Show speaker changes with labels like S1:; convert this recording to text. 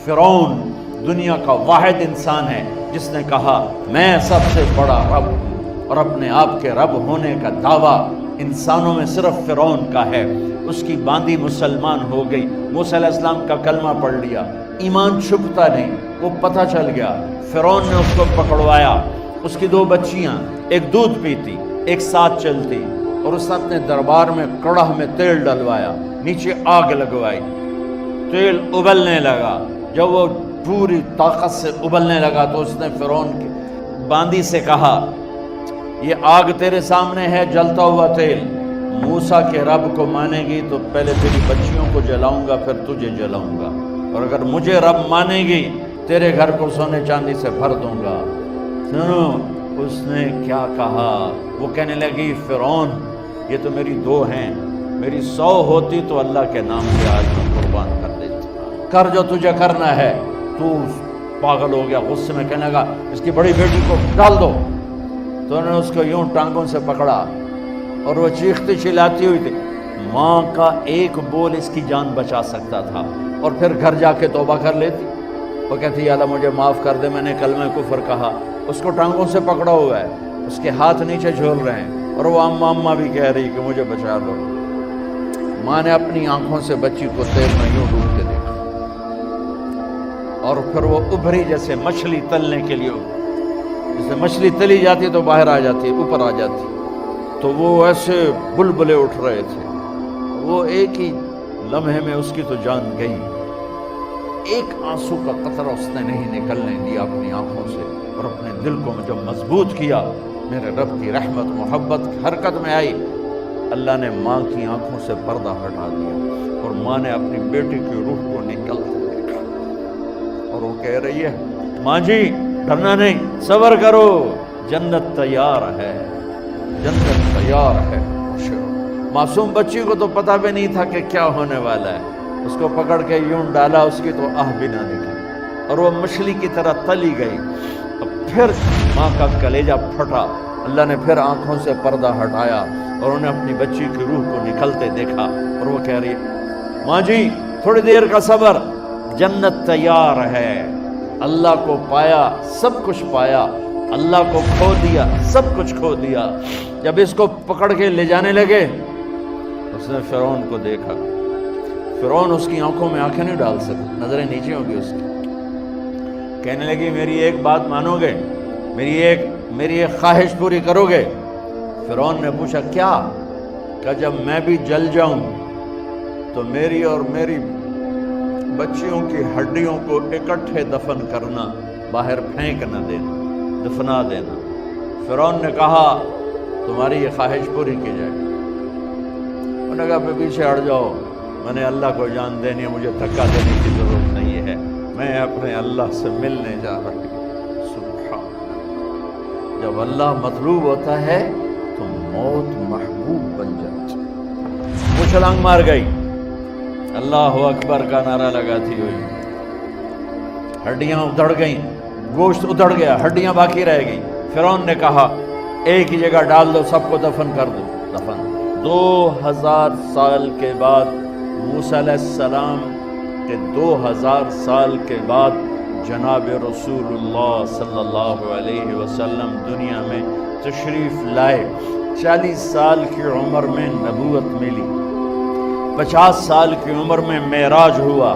S1: فرعون دنیا کا واحد انسان ہے جس نے کہا میں سب سے بڑا رب ہوں، اور اپنے آپ کے رب ہونے کا دعویٰ انسانوں میں صرف فرعون کا ہے۔ اس کی باندی مسلمان ہو گئی، موسیٰ علیہ السلام کا کلمہ پڑھ لیا، ایمان چھپتا نہیں، وہ پتہ چل گیا۔ فرعون نے اس کو پکڑوایا، اس کی 2 بچیاں، ایک دودھ پیتی ایک ساتھ چلتی، اور اس نے اپنے دربار میں کڑاہ میں تیل ڈلوایا، نیچے آگ لگوائی، تیل ابلنے لگا۔ جب وہ پوری طاقت سے ابلنے لگا تو اس نے فرعون کی باندی سے کہا یہ آگ تیرے سامنے ہے، جلتا ہوا تیل، موسیٰ کے رب کو مانے گی تو پہلے تیری بچیوں کو جلاؤں گا پھر تجھے جلاؤں گا، اور اگر مجھے رب مانے گی تیرے گھر کو سونے چاندی سے بھر دوں گا۔ سنو اس نے کیا کہا، وہ کہنے لگی فرعون یہ تو میری 2 ہیں، میری 100 ہوتی تو اللہ کے نام سے آج میں قربان کر دیتی، کر جو تجھے کرنا ہے۔ تو پاگل ہو گیا، غصے میں کہنے لگا اس کی بڑی بیٹی کو ڈال دو۔ تو انہوں نے اس کو یوں ٹانگوں سے پکڑا اور وہ چیختی چلاتی ہوئی تھی۔ ماں کا ایک بول اس کی جان بچا سکتا تھا، اور پھر گھر جا کے توبہ کر لیتی۔ وہ کہتی یا اللہ مجھے معاف کر دے، میں نے کلمہ کفر کہا۔ اس کو ٹانگوں سے پکڑا ہوا ہے، اس کے ہاتھ نیچے جھول رہے ہیں، اور وہ اماں اماں بھی کہہ رہی کہ مجھے بچا لو۔ ماں نے اپنی آنکھوں سے بچی کو تیل میں یوں ڈوب کے دیکھا، اور پھر وہ ابھری جیسے مچھلی تلنے کے لیے، جیسے مچھلی تلی جاتی تو باہر آ جاتی، اوپر آ جاتی، تو وہ ایسے بلبلے اٹھ رہے تھے۔ وہ ایک ہی لمحے میں اس کی تو جان گئی، ایک آنسو کا قطرہ اس نے نہیں نکلنے دیا اپنی آنکھوں سے، اور اپنے دل کو جب مضبوط کیا، میرے رب کی رحمت محبت حرکت میں آئی۔ اللہ نے ماں کی آنکھوں سے پردہ ہٹا دیا، اور ماں نے اپنی بیٹی کی روح کو نکلتے دیکھا، اور وہ کہہ رہی ہے ماں جی ڈرنا نہیں، صبر کرو، جنت تیار ہے، جنت تیار ہے۔ معصوم بچی کو تو پتہ بھی نہیں تھا کہ کیا ہونے والا ہے، اس کو پکڑ کے یوں ڈالا، اس کی تو آہ بھی نہ نکلی، اور وہ مچھلی کی طرح تلی گئی۔ اب پھر ماں کا کلیجہ پھٹا، اللہ نے پھر آنکھوں سے پردہ ہٹایا، اور انہیں اپنی بچی کی روح کو نکلتے دیکھا، اور وہ کہہ رہی ہے ماں جی تھوڑی دیر کا صبر، جنت تیار ہے۔ اللہ کو پایا سب کچھ پایا، اللہ کو کھو دیا سب کچھ کھو دیا۔ جب اس کو پکڑ کے لے جانے لگے، اس نے فرعون کو دیکھا۔ فرعون اس کی آنکھوں میں آنکھیں نہیں ڈال سکتا، نظریں نیچے ہوں گی اس کی۔ کہنے لگی میری ایک بات مانو گے، میری ایک خواہش پوری کرو گے؟ فرعون نے پوچھا کیا؟ کہ جب میں بھی جل جاؤں تو میری اور میری بچیوں کی ہڈیوں کو اکٹھے دفن کرنا، باہر پھینک نہ دینا، دفنا دینا۔ فرعون نے کہا تمہاری یہ خواہش پوری کی جائے۔ انہوں نے کہا پیچھے ہٹ جاؤ، میں نے اللہ کو جان دینی ہے، مجھے دھکا دینے کی ضرورت نہیں ہے، میں اپنے اللہ سے ملنے جا رہی ہوں۔ سبحان اللہ، جب اللہ مطلوب ہوتا ہے تو موت محبوب بن جاتی۔ وہ چھلانگ مار گئی، اللہ اکبر کا نعرہ لگاتی ہوئی، ہڈیاں ادھڑ گئیں، گوشت ادھڑ گیا، ہڈیاں باقی رہ گئیں۔ فرعون نے کہا ایک ہی جگہ ڈال دو، سب کو دفن کر دو۔ دفن 2000 سال کے بعد، موسیٰ علیہ السلام کے 2000 سال کے بعد جناب رسول اللہ صلی اللہ علیہ وسلم دنیا میں تشریف لائے۔ 40 سال کی عمر میں نبوت ملی، 50 سال کی عمر میں معراج ہوا،